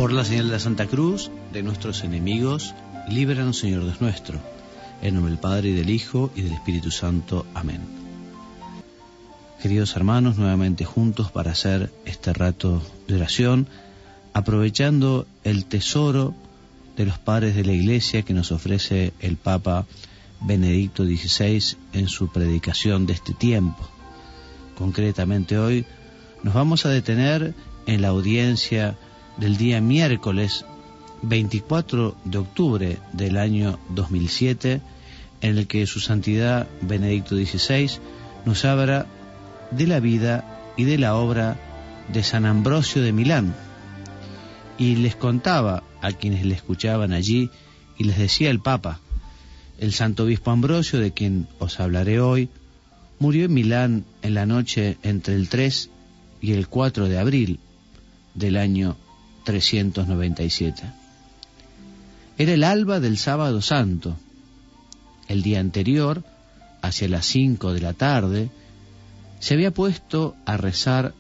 Por la señal de la Santa Cruz, de nuestros enemigos, líbranos, Señor Dios nuestro. En nombre del Padre, y del Hijo, y del Espíritu Santo. Amén. Queridos hermanos, nuevamente juntos para hacer este rato de oración, aprovechando el tesoro de los padres de la Iglesia que nos ofrece el Papa Benedicto XVI en su predicación de este tiempo. Concretamente hoy nos vamos a detener en la audiencia del día miércoles 24 de octubre del año 2007, en el que su santidad Benedicto XVI nos habla de la vida y de la obra de San Ambrosio de Milán, y les contaba a quienes le escuchaban allí, y les decía el Papa: el santo obispo Ambrosio, de quien os hablaré hoy, murió en Milán en la noche entre el 3 y el 4 de abril del año 397. Era el alba del sábado santo. El día anterior, hacia las 5 de la tarde, se había puesto a rezar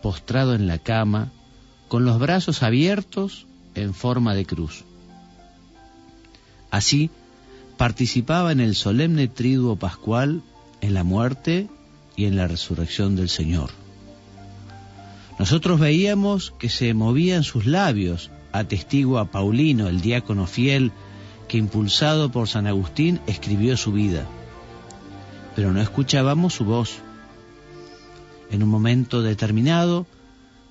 postrado en la cama, con los brazos abiertos en forma de cruz. Así participaba en el solemne triduo pascual, en la muerte y en la resurrección del Señor. Nosotros veíamos que se movían sus labios, atestigua Paulino, el diácono fiel, que impulsado por San Agustín escribió su vida, pero no escuchábamos su voz. En un momento determinado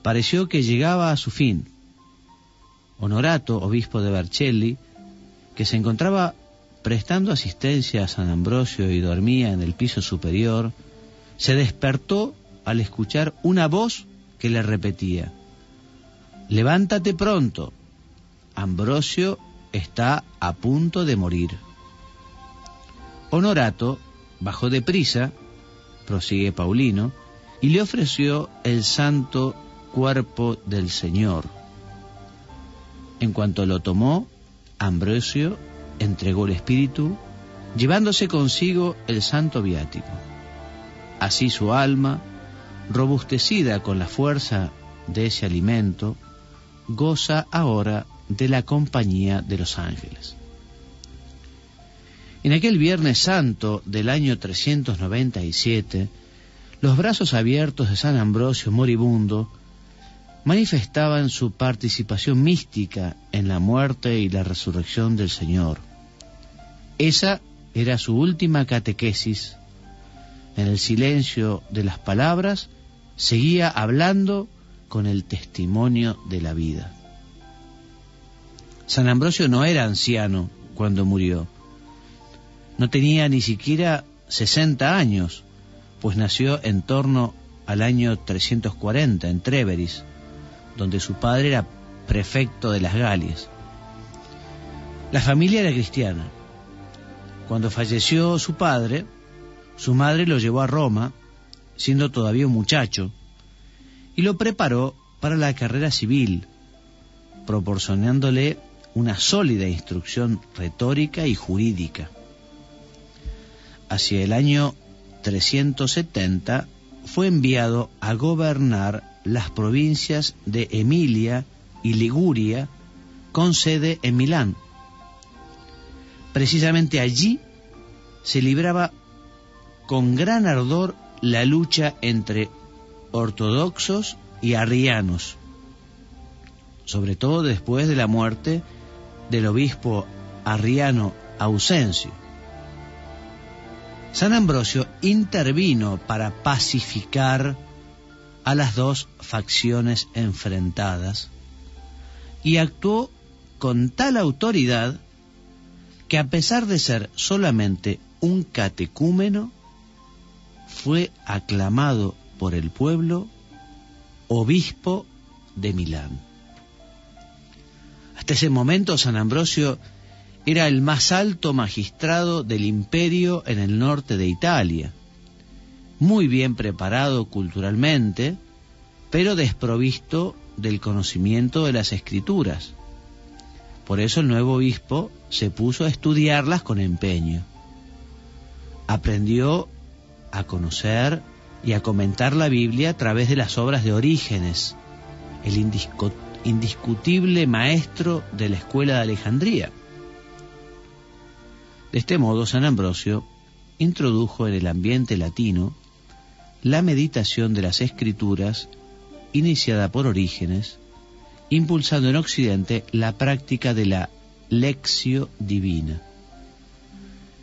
pareció que llegaba a su fin. Honorato, obispo de Vercelli, que se encontraba prestando asistencia a San Ambrosio y dormía en el piso superior, se despertó al escuchar una voz que le repetía: «Levántate pronto, Ambrosio está a punto de morir». Honorato bajó deprisa, prosigue Paulino, y le ofreció el santo cuerpo del Señor. En cuanto lo tomó, Ambrosio entregó el espíritu, llevándose consigo el santo viático. Así su alma, robustecida con la fuerza de ese alimento, goza ahora de la compañía de los ángeles. En aquel Viernes Santo del año 397, los brazos abiertos de San Ambrosio moribundo manifestaban su participación mística en la muerte y la resurrección del Señor. Esa era su última catequesis. En el silencio de las palabras seguía hablando con el testimonio de la vida. San Ambrosio no era anciano cuando murió. No tenía ni siquiera 60 años, pues nació en torno al año 340 en Tréveris, donde su padre era prefecto de las Galias. La familia era cristiana. Cuando falleció su padre, su madre lo llevó a Roma, siendo todavía un muchacho, y lo preparó para la carrera civil, proporcionándole una sólida instrucción retórica y jurídica. Hacia el año 370 fue enviado a gobernar las provincias de Emilia y Liguria, con sede en Milán. Precisamente allí se libraba con gran ardor la lucha entre ortodoxos y arrianos, sobre todo después de la muerte del obispo arriano Ausencio. San Ambrosio intervino para pacificar a las dos facciones enfrentadas y actuó con tal autoridad que, a pesar de ser solamente un catecúmeno, fue aclamado por el pueblo obispo de Milán. Hasta ese momento San Ambrosio era el más alto magistrado del imperio en el norte de Italia, muy bien preparado culturalmente, pero desprovisto del conocimiento de las Escrituras. Por eso el nuevo obispo se puso a estudiarlas con empeño. Aprendió a conocer y a comentar la Biblia a través de las obras de Orígenes, el indiscutible maestro de la escuela de Alejandría. De este modo, San Ambrosio introdujo en el ambiente latino la meditación de las Escrituras iniciada por Orígenes, impulsando en Occidente la práctica de la lectio divina.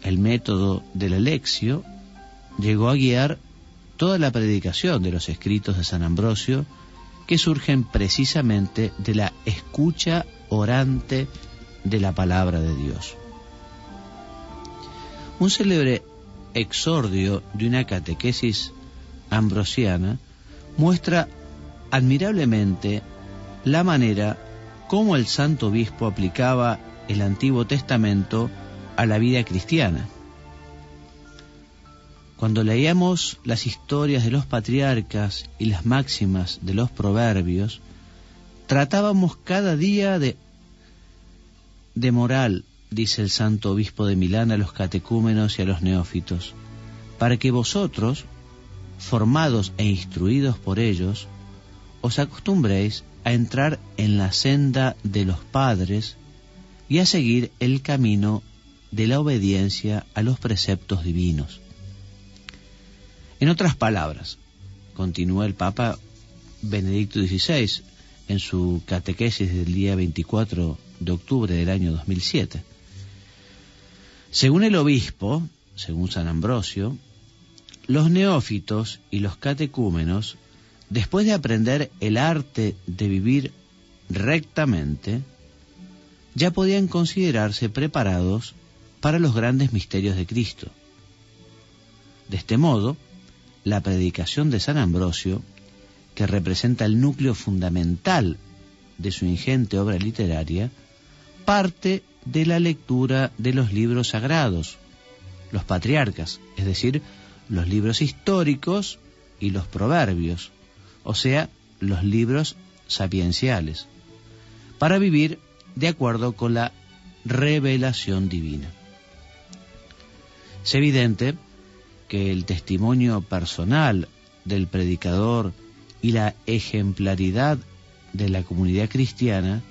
El método de la lectio llegó a guiar toda la predicación de los escritos de San Ambrosio, que surgen precisamente de la escucha orante de la palabra de Dios. Un célebre exordio de una catequesis ambrosiana muestra admirablemente la manera como el santo obispo aplicaba el Antiguo Testamento a la vida cristiana. Cuando leíamos las historias de los patriarcas y las máximas de los proverbios, tratábamos cada día de moral, dice el santo obispo de Milán a los catecúmenos y a los neófitos, para que vosotros, formados e instruidos por ellos, os acostumbréis a entrar en la senda de los padres y a seguir el camino de la obediencia a los preceptos divinos. En otras palabras, continúa el Papa Benedicto XVI en su catequesis del día 24 de octubre del año 2007. Según el obispo, según San Ambrosio, los neófitos y los catecúmenos, después de aprender el arte de vivir rectamente, ya podían considerarse preparados para los grandes misterios de Cristo. De este modo, la predicación de San Ambrosio, que representa el núcleo fundamental de su ingente obra literaria, parte de la lectura de los libros sagrados, los patriarcas, es decir, los libros históricos y los proverbios, o sea, los libros sapienciales, para vivir de acuerdo con la revelación divina. Es evidente que el testimonio personal del predicador y la ejemplaridad de la comunidad cristiana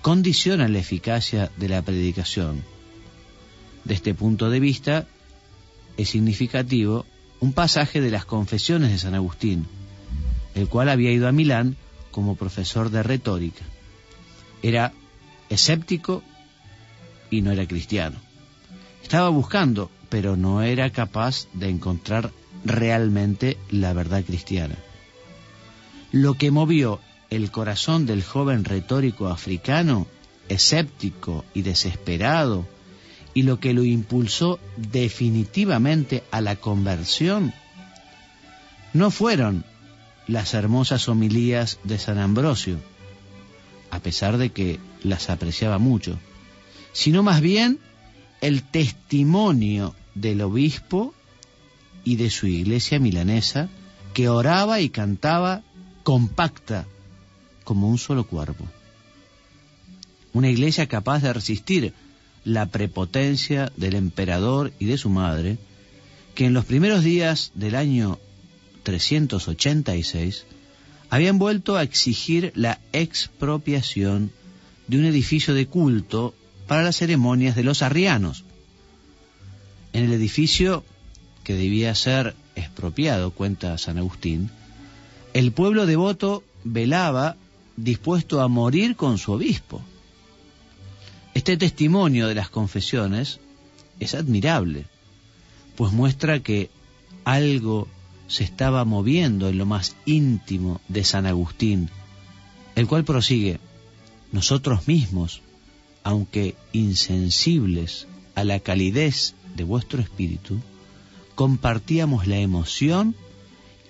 condicionan la eficacia de la predicación. De este punto de vista, es significativo un pasaje de las Confesiones de San Agustín, el cual había ido a Milán como profesor de retórica. Era escéptico y no era cristiano. Estaba buscando, pero no era capaz de encontrar realmente la verdad cristiana. Lo que movió el corazón del joven retórico africano, escéptico y desesperado, y lo que lo impulsó definitivamente a la conversión, no fueron las hermosas homilías de San Ambrosio, a pesar de que las apreciaba mucho, sino más bien el testimonio del obispo y de su iglesia milanesa, que oraba y cantaba compacta como un solo cuerpo. Una iglesia capaz de resistir la prepotencia del emperador y de su madre, que en los primeros días del año 386 habían vuelto a exigir la expropiación de un edificio de culto para las ceremonias de los arrianos. En el edificio que debía ser expropiado, cuenta San Agustín, el pueblo devoto velaba dispuesto a morir con su obispo. Este testimonio de las confesiones es admirable, pues muestra que algo se estaba moviendo en lo más íntimo de San Agustín, el cual prosigue: nosotros mismos, aunque insensibles a la calidez de vuestro espíritu, compartíamos la emoción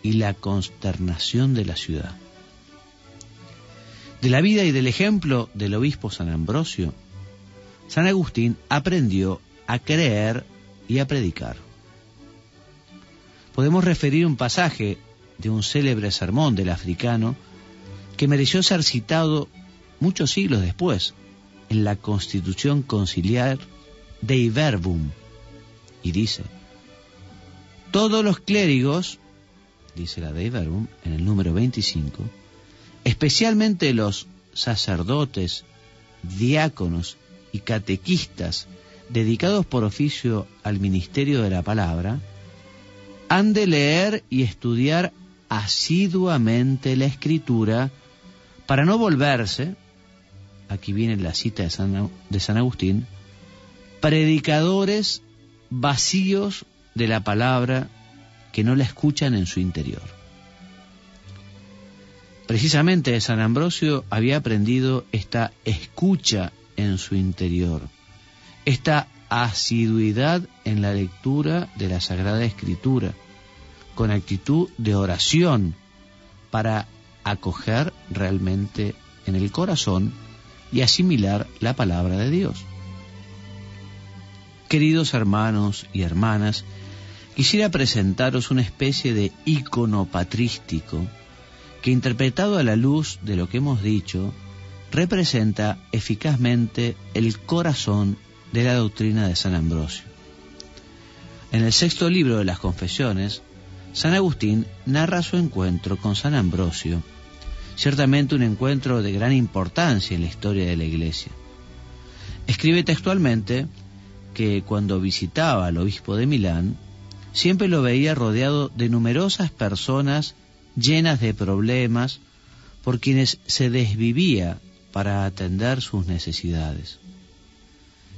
y la consternación de la ciudad. De la vida y del ejemplo del obispo San Ambrosio, San Agustín aprendió a creer y a predicar. Podemos referir un pasaje de un célebre sermón del africano que mereció ser citado muchos siglos después en la Constitución Conciliar Dei Verbum, y dice: todos los clérigos, dice la Dei Verbum en el número 25, especialmente los sacerdotes, diáconos y catequistas dedicados por oficio al ministerio de la palabra, han de leer y estudiar asiduamente la Escritura para no volverse, aquí viene la cita de San Agustín, predicadores vacíos de la palabra que no la escuchan en su interior. Precisamente San Ambrosio había aprendido esta escucha en su interior, esta asiduidad en la lectura de la Sagrada Escritura, con actitud de oración para acoger realmente en el corazón y asimilar la palabra de Dios. Queridos hermanos y hermanas, quisiera presentaros una especie de ícono patrístico que, interpretado a la luz de lo que hemos dicho, representa eficazmente el corazón de la doctrina de San Ambrosio. En el 6º libro de las Confesiones, San Agustín narra su encuentro con San Ambrosio, ciertamente un encuentro de gran importancia en la historia de la Iglesia. Escribe textualmente que cuando visitaba al obispo de Milán, siempre lo veía rodeado de numerosas personas llenas de problemas por quienes se desvivía para atender sus necesidades.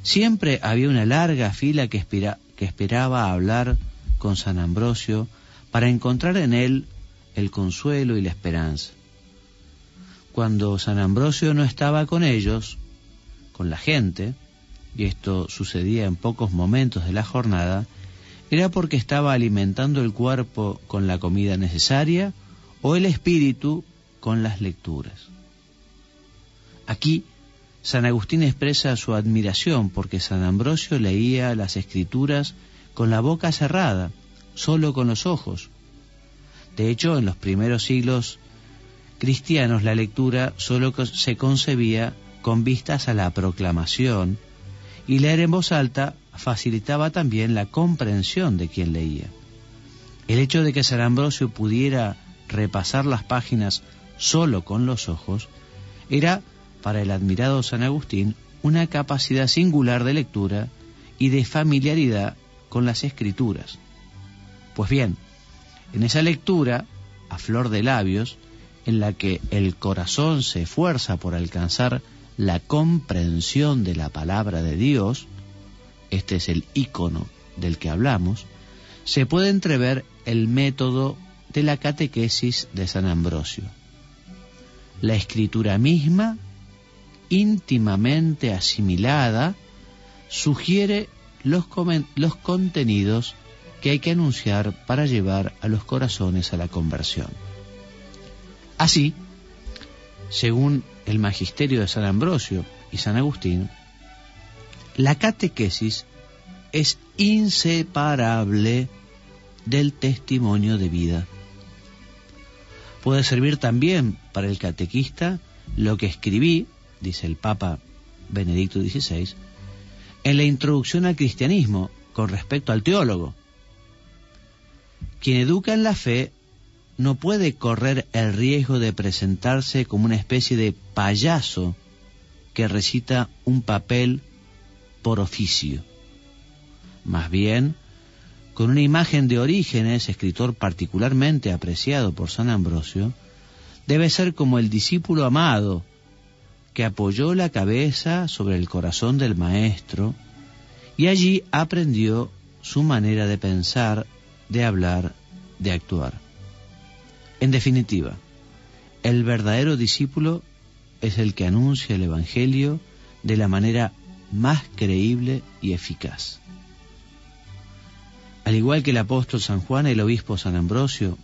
Siempre había una larga fila que esperaba hablar con San Ambrosio para encontrar en él el consuelo y la esperanza. Cuando San Ambrosio no estaba con ellos, con la gente, y esto sucedía en pocos momentos de la jornada, era porque estaba alimentando el cuerpo con la comida necesaria o el espíritu con las lecturas. Aquí San Agustín expresa su admiración porque San Ambrosio leía las Escrituras con la boca cerrada, solo con los ojos. De hecho, en los primeros siglos cristianos la lectura solo se concebía con vistas a la proclamación, y leer en voz alta facilitaba también la comprensión de quien leía. El hecho de que San Ambrosio pudiera repasar las páginas solo con los ojos era, para el admirado San Agustín, una capacidad singular de lectura y de familiaridad con las Escrituras. Pues bien, en esa lectura, a flor de labios, en la que el corazón se esfuerza por alcanzar la comprensión de la palabra de Dios, este es el ícono del que hablamos, se puede entrever el método de la catequesis de San Ambrosio. La Escritura misma, íntimamente asimilada, sugiere los contenidos que hay que anunciar para llevar a los corazones a la conversión. Así, según el magisterio de San Ambrosio y San Agustín, la catequesis es inseparable del testimonio de vida. Puede servir también para el catequista lo que escribí, dice el Papa Benedicto XVI, en la introducción al cristianismo con respecto al teólogo. Quien educa en la fe no puede correr el riesgo de presentarse como una especie de payaso que recita un papel por oficio. Más bien, con una imagen de Orígenes, escritor particularmente apreciado por San Ambrosio, debe ser como el discípulo amado que apoyó la cabeza sobre el corazón del maestro y allí aprendió su manera de pensar, de hablar, de actuar. En definitiva, el verdadero discípulo es el que anuncia el Evangelio de la manera más creíble y eficaz. Al igual que el apóstol San Juan, el obispo San Ambrosio,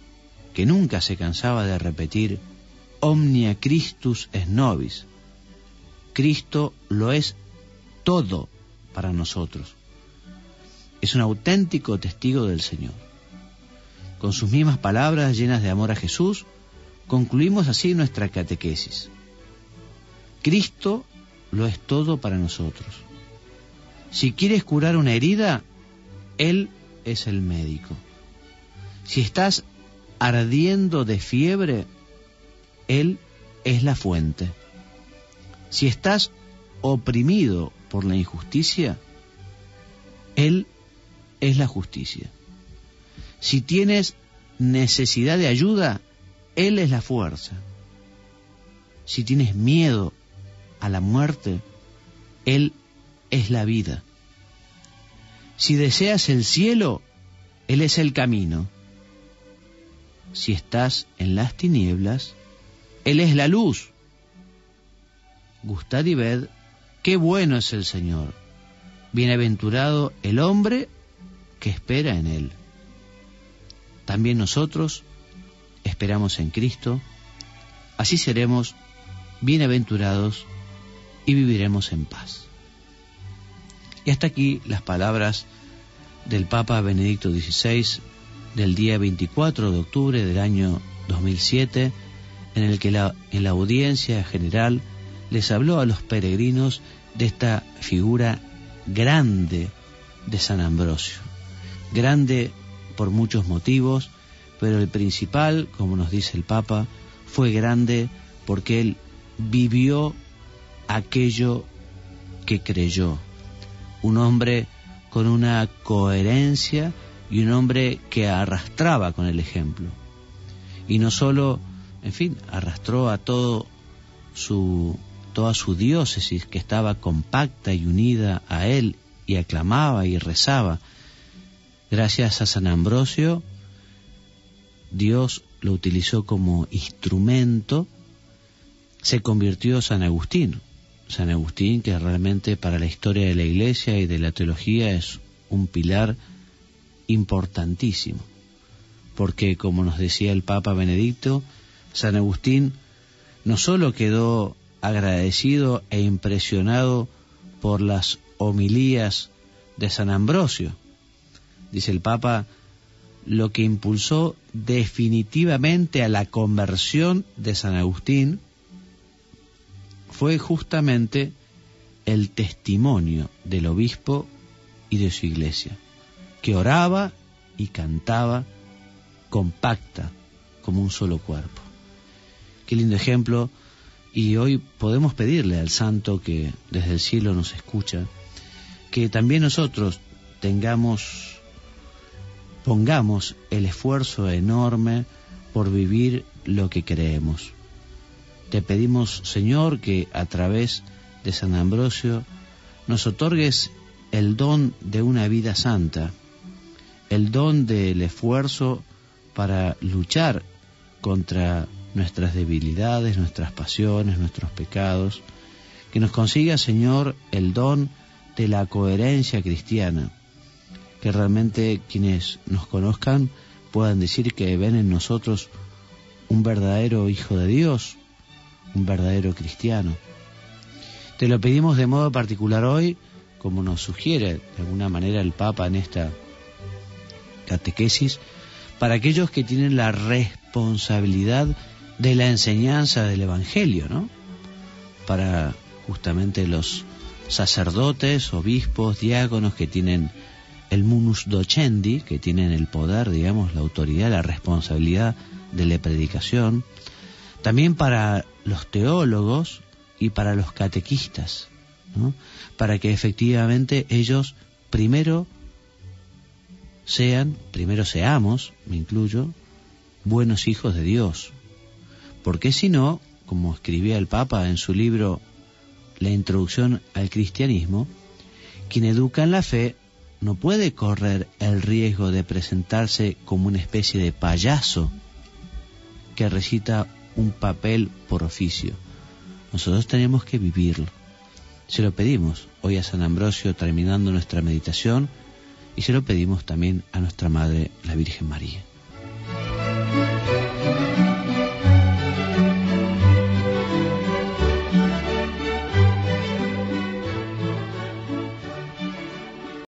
que nunca se cansaba de repetir Omnia Christus es nobis, Cristo lo es todo para nosotros. Es un auténtico testigo del Señor. Con sus mismas palabras llenas de amor a Jesús, concluimos así nuestra catequesis. Cristo lo es todo para nosotros. Si quieres curar una herida, Él es el médico. Si estás ardiendo de fiebre, Él es la fuente. Si estás oprimido por la injusticia, Él es la justicia. Si tienes necesidad de ayuda, Él es la fuerza. Si tienes miedo a la muerte, Él es la vida. Si deseas el cielo, Él es el camino. Si estás en las tinieblas, Él es la luz. Gustad y ved qué bueno es el Señor. Bienaventurado el hombre que espera en Él. También nosotros esperamos en Cristo, así seremos bienaventurados y viviremos en paz. Y hasta aquí las palabras del Papa Benedicto XVI del día 24 de octubre del año 2007, en el que en la audiencia general les habló a los peregrinos de esta figura grande de San Ambrosio. Grande por muchos motivos, pero el principal, como nos dice el Papa, fue grande porque él vivió aquello que creyó. Un hombre con una coherencia y un hombre que arrastraba con el ejemplo. Y no solo, arrastró a toda su diócesis, que estaba compacta y unida a él, y aclamaba y rezaba. Gracias a San Ambrosio, Dios lo utilizó como instrumento, se convirtió San Agustín. San Agustín, que realmente para la historia de la Iglesia y de la teología es un pilar importantísimo, porque como nos decía el Papa Benedicto, San Agustín no solo quedó agradecido e impresionado por las homilías de San Ambrosio, dice el Papa, lo que impulsó definitivamente a la conversión de San Agustín fue justamente el testimonio del obispo y de su iglesia, que oraba y cantaba compacta como un solo cuerpo. Qué lindo ejemplo, y hoy podemos pedirle al santo que desde el cielo nos escucha, que también nosotros pongamos el esfuerzo enorme por vivir lo que creemos. Te pedimos, Señor, que a través de San Ambrosio nos otorgues el don de una vida santa, el don del esfuerzo para luchar contra nuestras debilidades, nuestras pasiones, nuestros pecados, que nos consiga, Señor, el don de la coherencia cristiana, que realmente quienes nos conozcan puedan decir que ven en nosotros un verdadero Hijo de Dios, un verdadero cristiano. Te lo pedimos de modo particular hoy, como nos sugiere de alguna manera el Papa en esta catequesis, para aquellos que tienen la responsabilidad de la enseñanza del Evangelio, ¿no? Para justamente los sacerdotes, obispos, diáconos que tienen el munus docendi, que tienen el poder, la autoridad, la responsabilidad de la predicación, también para los teólogos y para los catequistas, ¿no? Para que efectivamente ellos primero seamos, me incluyo, buenos hijos de Dios. Porque si no, como escribía el Papa en su libro La Introducción al Cristianismo, quien educa en la fe no puede correr el riesgo de presentarse como una especie de payaso que recita un papel por oficio. Nosotros tenemos que vivirlo. Se lo pedimos hoy a San Ambrosio terminando nuestra meditación, y se lo pedimos también a nuestra Madre, la Virgen María.